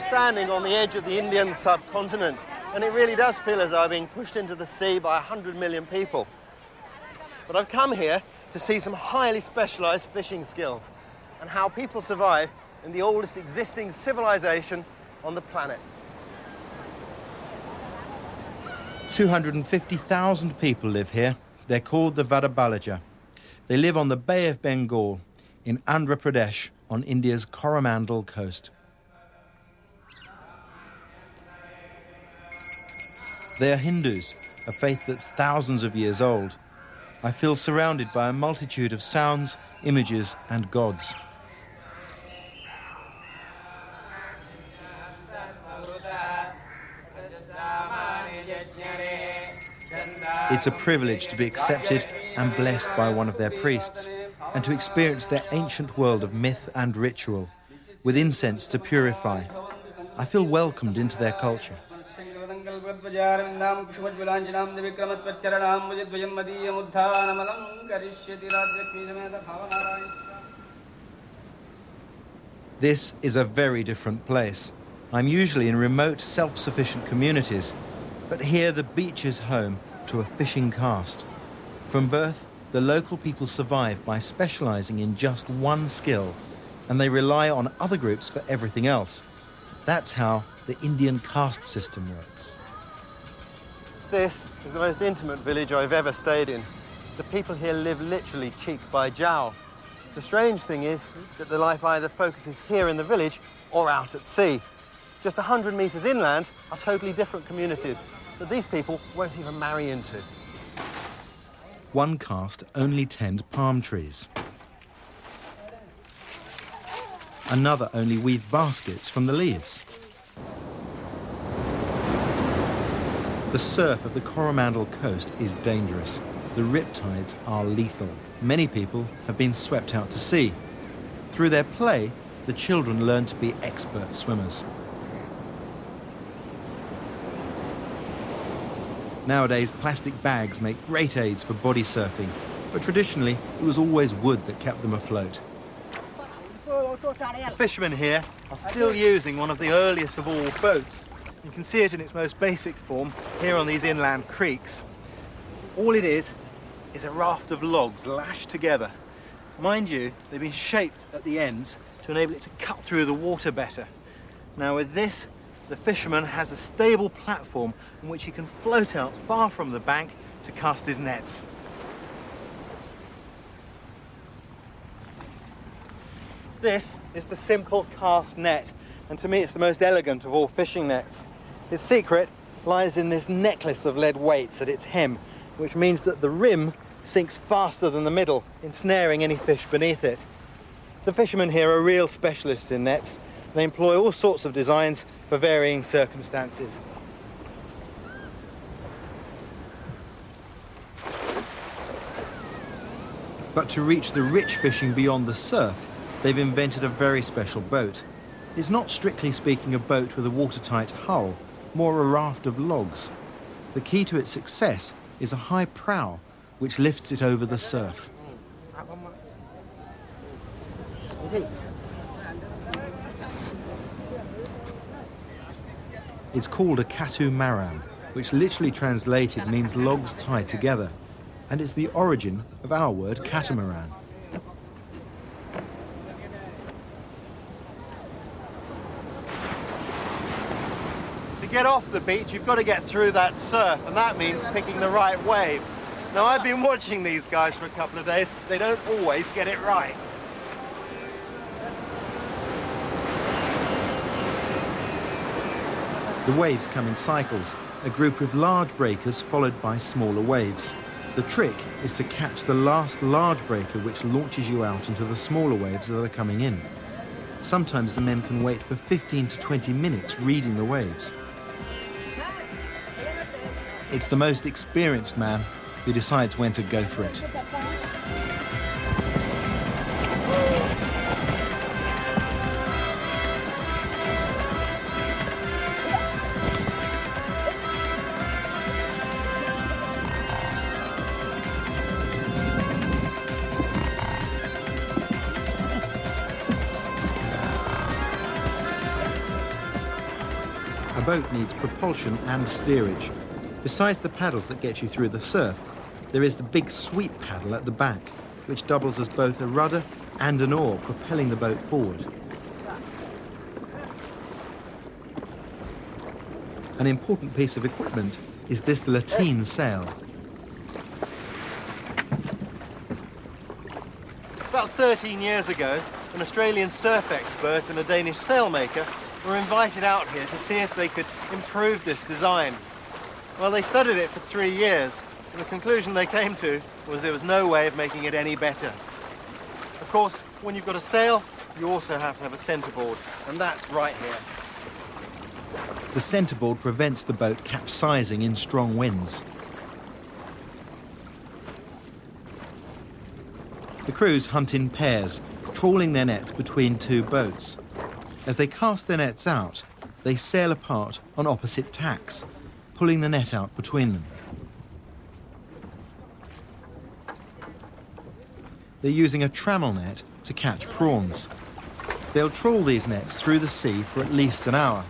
Standing on the edge of the Indian subcontinent, and it really does feel as though I'm being pushed into the sea by 100 million people. But I've come here to see some highly specialised fishing skills and how people survive in the oldest existing civilization on the planet. 250,000 people live here. They're called the Vadabalaja. They live on the Bay of Bengal in Andhra Pradesh on India's Coromandel coast. They are Hindus, a faith that's thousands of years old. I feel surrounded by a multitude of sounds, images and gods. It's a privilege to be accepted and blessed by one of their priests and to experience their ancient world of myth and ritual, with incense to purify. I feel welcomed into their culture. This is a very different place. I'm usually in remote, self-sufficient communities, but here the beach is home to a fishing caste. From birth, the local people survive by specialising in just one skill, and they rely on other groups for everything else. That's how the Indian caste system works. This is the most intimate village I've ever stayed in. The people here live literally cheek by jowl. The strange thing is that the life either focuses here in the village or out at sea. Just 100 metres inland are totally different communities that these people won't even marry into. One caste only tend palm trees. Another only weave baskets from the leaves. The surf of the Coromandel coast is dangerous. The riptides are lethal. Many people have been swept out to sea. Through their play, the children learn to be expert swimmers. Nowadays, plastic bags make great aids for body surfing, but traditionally, it was always wood that kept them afloat. The fishermen here are still using one of the earliest of all boats. You can see it in its most basic form here on these inland creeks. All it is a raft of logs lashed together. Mind you, they've been shaped at the ends to enable it to cut through the water better. Now with this, the fisherman has a stable platform on which he can float out far from the bank to cast his nets. This is the simple cast net, and to me it's the most elegant of all fishing nets. Its secret lies in this necklace of lead weights at its hem, which means that the rim sinks faster than the middle, ensnaring any fish beneath it. The fishermen here are real specialists in nets. They employ all sorts of designs for varying circumstances. But to reach the rich fishing beyond the surf, they've invented a very special boat. It's not strictly speaking a boat with a watertight hull, more a raft of logs. The key to its success is a high prow, which lifts it over the surf. It's called a catamaran. which literally translated means logs tied together, and it's the origin of our word catamaran. To get off the beach, you've got to get through that surf, and that means picking the right wave. Now, I've been watching these guys for a couple of days. They don't always get it right. The waves come in cycles, a group of large breakers followed by smaller waves. The trick is to catch the last large breaker, which launches you out into the smaller waves that are coming in. Sometimes the men can wait for 15 to 20 minutes reading the waves. It's the most experienced man who decides when to go for it. A boat needs propulsion and steerage. Besides the paddles that get you through the surf, there is the big sweep paddle at the back, which doubles as both a rudder and an oar, propelling the boat forward. An important piece of equipment is this lateen sail. About 13 years ago, an Australian surf expert and a Danish sailmaker were invited out here to see if they could improve this design. Well, they studied it for 3 years, and the conclusion they came to was there was no way of making it any better. Of course, when you've got a sail, you also have to have a centreboard, and that's right here. The centreboard prevents the boat capsizing in strong winds. The crews hunt in pairs, trawling their nets between two boats. As they cast their nets out, they sail apart on opposite tacks, pulling the net out between them. They're using a trammel net to catch prawns. They'll trawl these nets through the sea for at least an hour.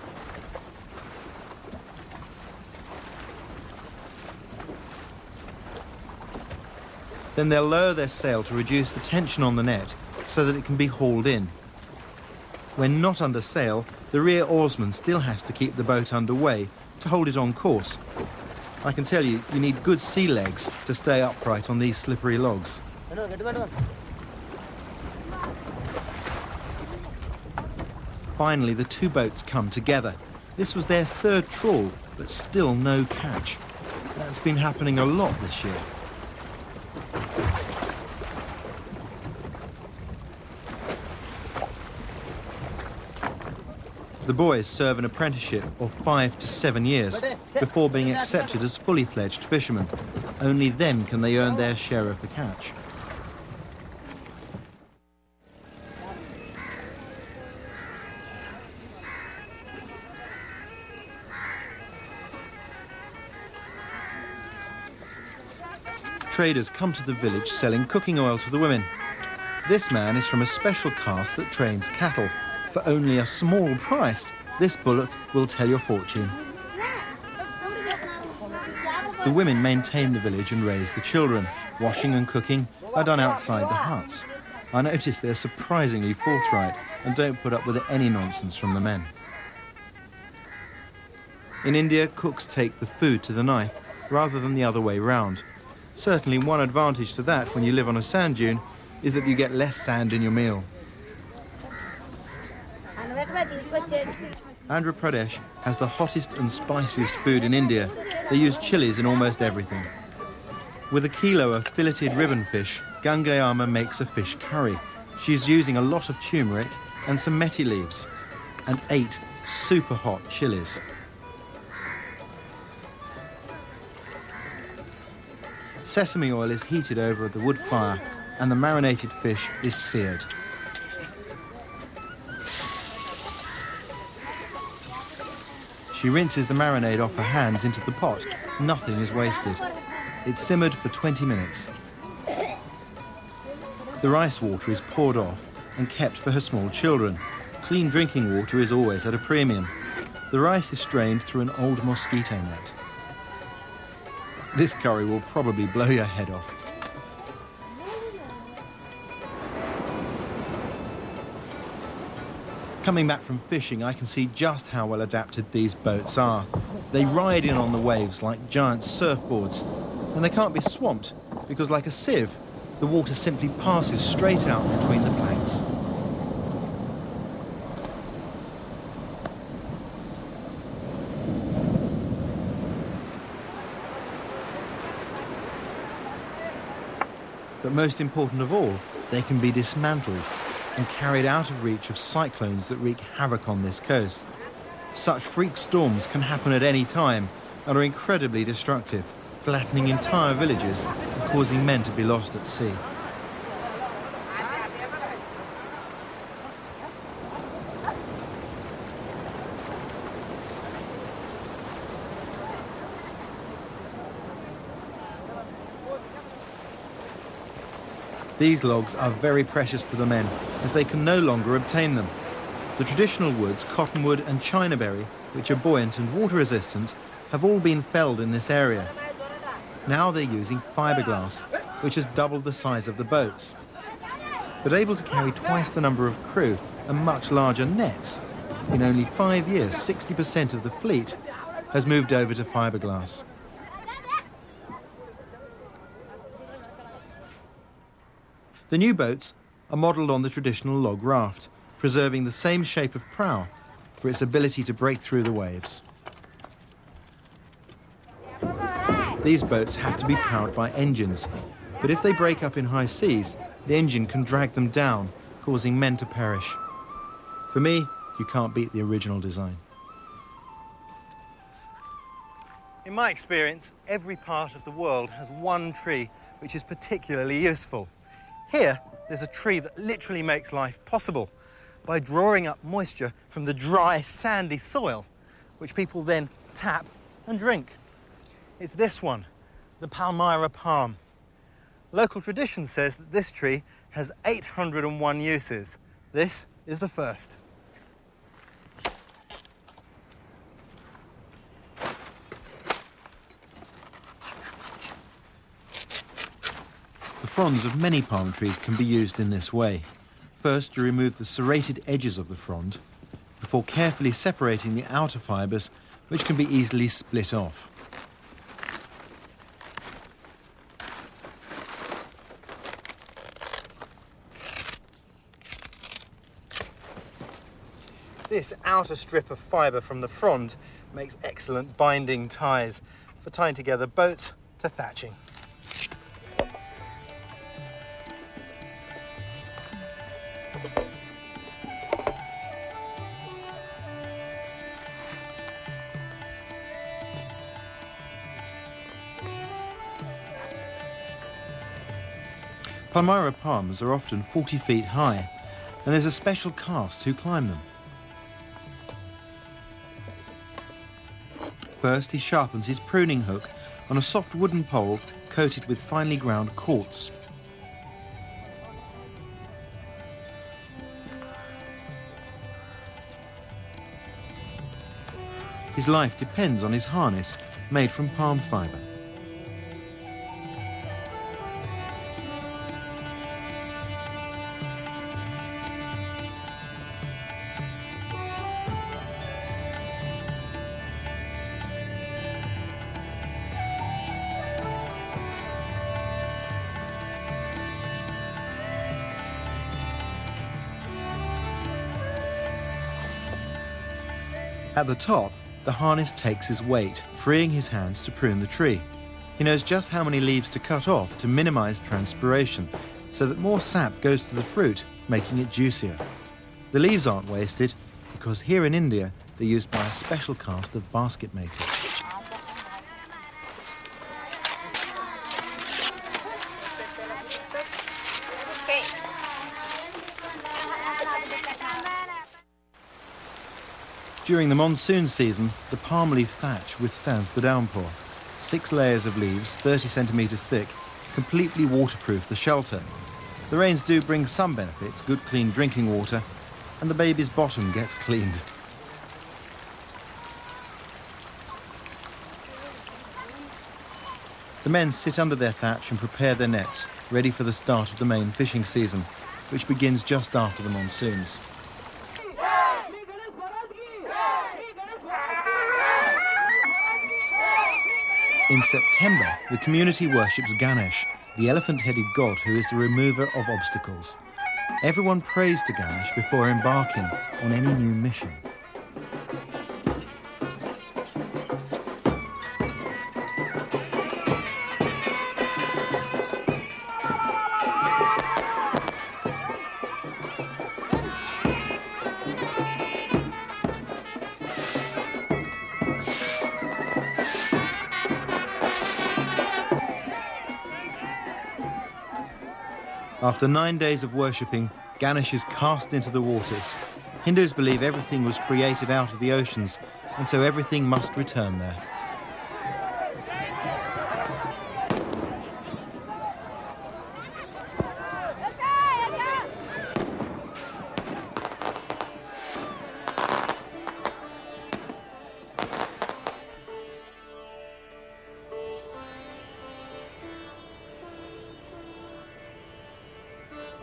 Then they'll lower their sail to reduce the tension on the net so that it can be hauled in. When not under sail, the rear oarsman still has to keep the boat underway to hold it on course. I can tell you, you need good sea legs to stay upright on these slippery logs. Finally, the two boats come together. This was their third trawl, but still no catch. That's been happening a lot this year. The boys serve an apprenticeship of 5 to 7 years before being accepted as fully fledged fishermen. Only then can they earn their share of the catch. Traders come to the village selling cooking oil to the women. This man is from a special caste that trains cattle. For only a small price, this bullock will tell your fortune. The women maintain the village and raise the children. Washing and cooking are done outside the huts. I notice they're surprisingly forthright and don't put up with any nonsense from the men. In India, cooks take the food to the knife rather than the other way round. Certainly one advantage to that when you live on a sand dune is that you get less sand in your meal. Andhra Pradesh has the hottest and spiciest food in India. They use chilies in almost everything. With a kilo of filleted ribbon fish, Gangayama makes a fish curry. She's using a lot of turmeric and some methi leaves, and 8 super hot chilies. Sesame oil is heated over the wood fire, and the marinated fish is seared. She rinses the marinade off her hands into the pot. Nothing is wasted. It's simmered for 20 minutes. The rice water is poured off and kept for her small children. Clean drinking water is always at a premium. The rice is strained through an old mosquito net. This curry will probably blow your head off. Coming back from fishing, I can see just how well adapted these boats are. They ride in on the waves like giant surfboards, and they can't be swamped because, like a sieve, the water simply passes straight out between the planks. But most important of all, they can be dismantled and carried out of reach of cyclones that wreak havoc on this coast. Such freak storms can happen at any time and are incredibly destructive, flattening entire villages and causing men to be lost at sea. These logs are very precious to the men, as they can no longer obtain them. The traditional woods, cottonwood and chinaberry, which are buoyant and water-resistant, have all been felled in this area. Now they're using fiberglass, which has doubled the size of the boats. But able to carry twice the number of crew and much larger nets, in only 5 years, 60% of the fleet has moved over to fiberglass. The new boats are modelled on the traditional log raft, preserving the same shape of prow for its ability to break through the waves. These boats have to be powered by engines, but if they break up in high seas, the engine can drag them down, causing men to perish. For me, you can't beat the original design. In my experience, every part of the world has one tree which is particularly useful. Here, there's a tree that literally makes life possible by drawing up moisture from the dry, sandy soil, which people then tap and drink. It's this one, the Palmyra palm. Local tradition says that this tree has 801 uses. This is the first. The fronds of many palm trees can be used in this way. First, you remove the serrated edges of the frond before carefully separating the outer fibres, which can be easily split off. This outer strip of fibre from the frond makes excellent binding ties for tying together boats to thatching. Palmyra palms are often 40 feet high, and there's a special caste who climb them. First, he sharpens his pruning hook on a soft wooden pole coated with finely ground quartz. His life depends on his harness, made from palm fibre. At the top, the harness takes his weight, freeing his hands to prune the tree. He knows just how many leaves to cut off to minimize transpiration, so that more sap goes to the fruit, making it juicier. The leaves aren't wasted, because here in India, they're used by a special caste of basket makers. During the monsoon season, the palm leaf thatch withstands the downpour. 6 layers of leaves, 30 centimetres thick, completely waterproof the shelter. The rains do bring some benefits, good clean drinking water, and the baby's bottom gets cleaned. The men sit under their thatch and prepare their nets, ready for the start of the main fishing season, which begins just after the monsoons. In September, the community worships Ganesh, the elephant-headed god who is the remover of obstacles. Everyone prays to Ganesh before embarking on any new mission. After 9 days of worshipping, Ganesh is cast into the waters. Hindus believe everything was created out of the oceans, and so everything must return there.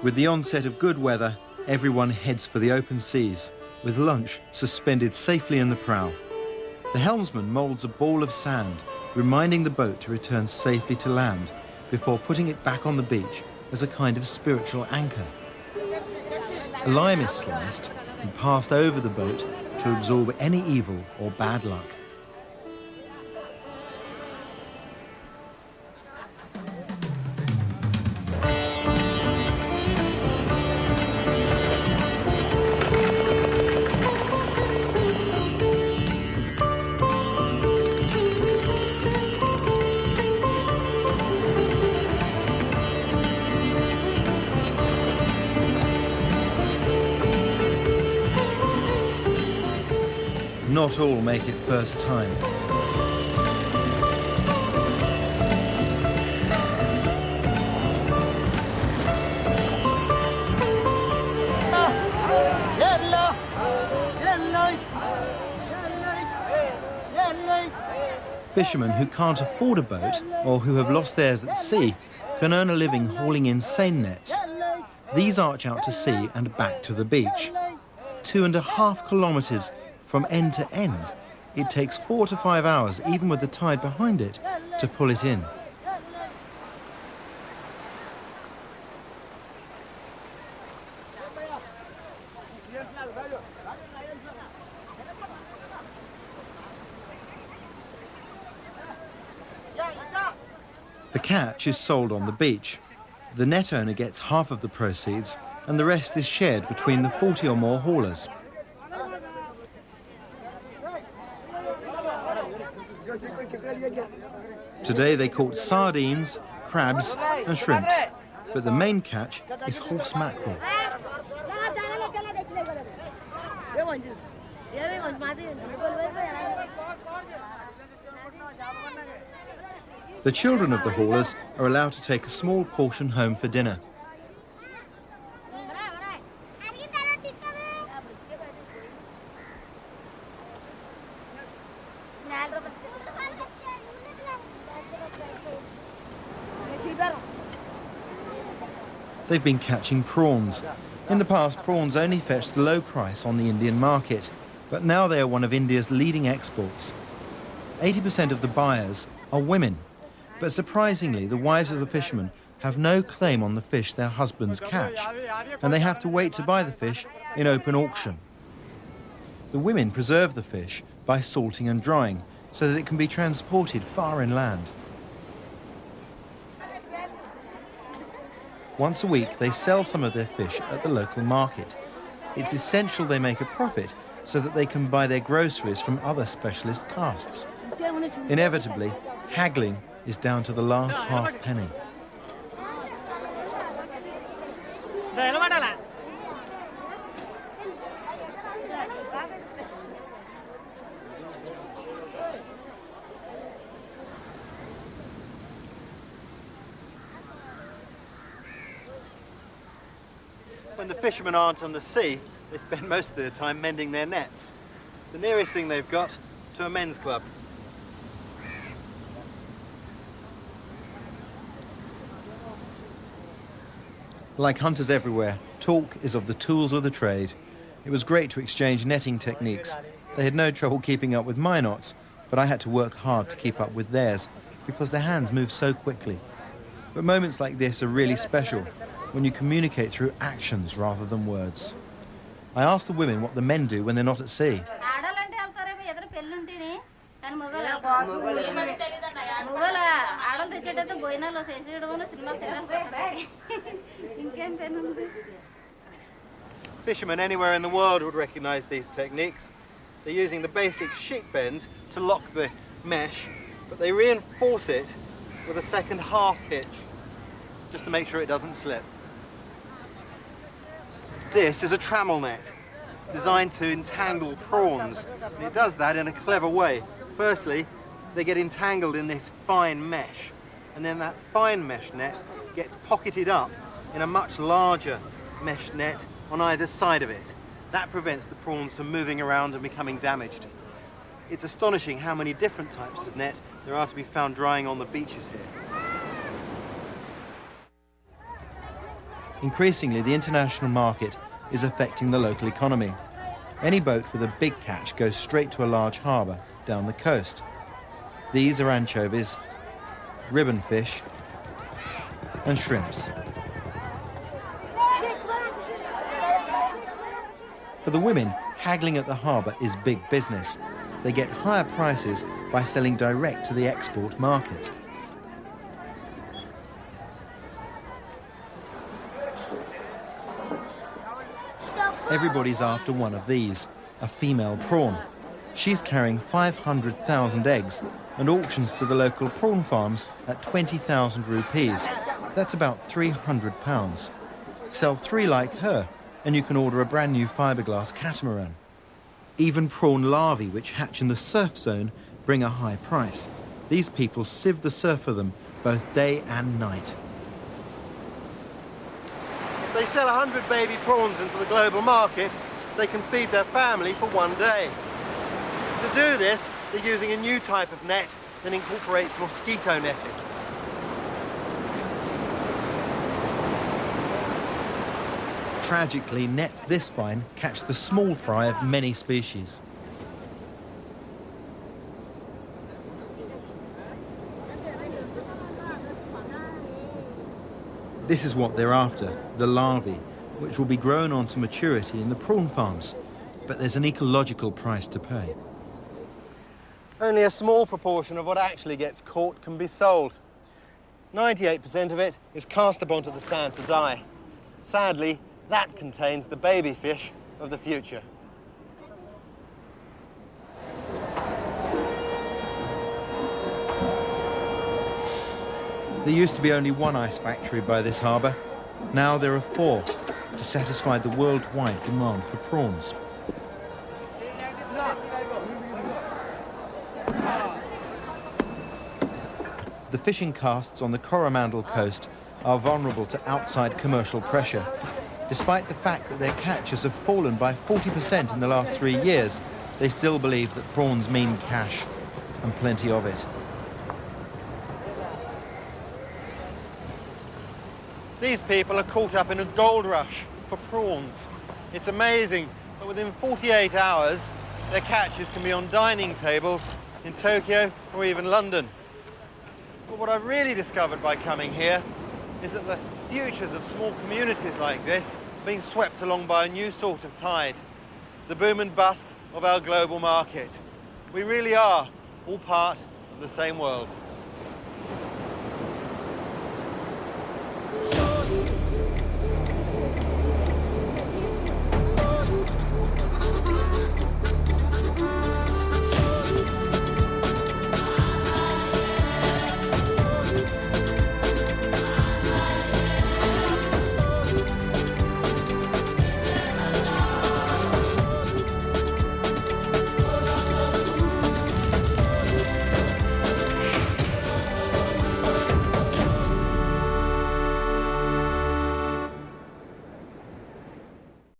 With the onset of good weather, everyone heads for the open seas, with lunch suspended safely in the prow. The helmsman moulds a ball of sand, reminding the boat to return safely to land before putting it back on the beach as a kind of spiritual anchor. A lime is sliced and passed over the boat to absorb any evil or bad luck. Not all make it first time. Fishermen who can't afford a boat or who have lost theirs at sea can earn a living hauling in seine nets. These arch out to sea and back to the beach. 2.5 kilometres from end to end. It takes 4 to 5 hours, even with the tide behind it, to pull it in. The catch is sold on the beach. The net owner gets half of the proceeds, and the rest is shared between the 40 or more haulers. Today they caught sardines, crabs and shrimps, but the main catch is horse mackerel. The children of the haulers are allowed to take a small portion home for dinner. They've been catching prawns. In the past, prawns only fetched a low price on the Indian market, but now they are one of India's leading exports. 80% of the buyers are women, but surprisingly, the wives of the fishermen have no claim on the fish their husbands catch, and they have to wait to buy the fish in open auction. The women preserve the fish by salting and drying so that it can be transported far inland. Once a week, they sell some of their fish at the local market. It's essential they make a profit so that they can buy their groceries from other specialist castes. Inevitably, haggling is down to the last half penny. When the fishermen aren't on the sea, they spend most of their time mending their nets. It's the nearest thing they've got to a men's club. Like hunters everywhere, talk is of the tools of the trade. It was great to exchange netting techniques. They had no trouble keeping up with my knots, but I had to work hard to keep up with theirs because their hands move so quickly. But moments like this are really special when you communicate through actions rather than words. I asked the women what the men do when they're not at sea. Fishermen anywhere in the world would recognise these techniques. They're using the basic sheet bend to lock the mesh, but they reinforce it with a second half hitch, just to make sure it doesn't slip. This is a trammel net, designed to entangle prawns, and it does that in a clever way. Firstly, they get entangled in this fine mesh, and then that fine mesh net gets pocketed up in a much larger mesh net on either side of it. That prevents the prawns from moving around and becoming damaged. It's astonishing how many different types of net there are to be found drying on the beaches here. Increasingly, the international market is affecting the local economy. Any boat with a big catch goes straight to a large harbour down the coast. These are anchovies, ribbon fish, and shrimps. For the women, haggling at the harbour is big business. They get higher prices by selling direct to the export market. Everybody's after one of these, a female prawn. She's carrying 500,000 eggs and auctions to the local prawn farms at 20,000 rupees. That's about £300. Sell 3 like her and you can order a brand new fiberglass catamaran. Even prawn larvae, which hatch in the surf zone, bring a high price. These people sieve the surf for them both day and night. If they sell 100 baby prawns into the global market, they can feed their family for one day. To do this, they're using a new type of net that incorporates mosquito netting. Tragically, nets this fine catch the small fry of many species. This is what they're after, the larvae, which will be grown on to maturity in the prawn farms. But there's an ecological price to pay. Only a small proportion of what actually gets caught can be sold. 98% of it is cast up onto the sand to die. Sadly, that contains the baby fish of the future. There used to be only one ice factory by this harbour. Now there are 4 to satisfy the worldwide demand for prawns. The fishing casts on the Coromandel coast are vulnerable to outside commercial pressure. Despite the fact that their catches have fallen by 40% in the last 3 years, they still believe that prawns mean cash, and plenty of it. These people are caught up in a gold rush for prawns. It's amazing, but within 48 hours, their catches can be on dining tables in Tokyo or even London. But what I've really discovered by coming here is that the futures of small communities like this are being swept along by a new sort of tide, the boom and bust of our global market. We really are all part of the same world.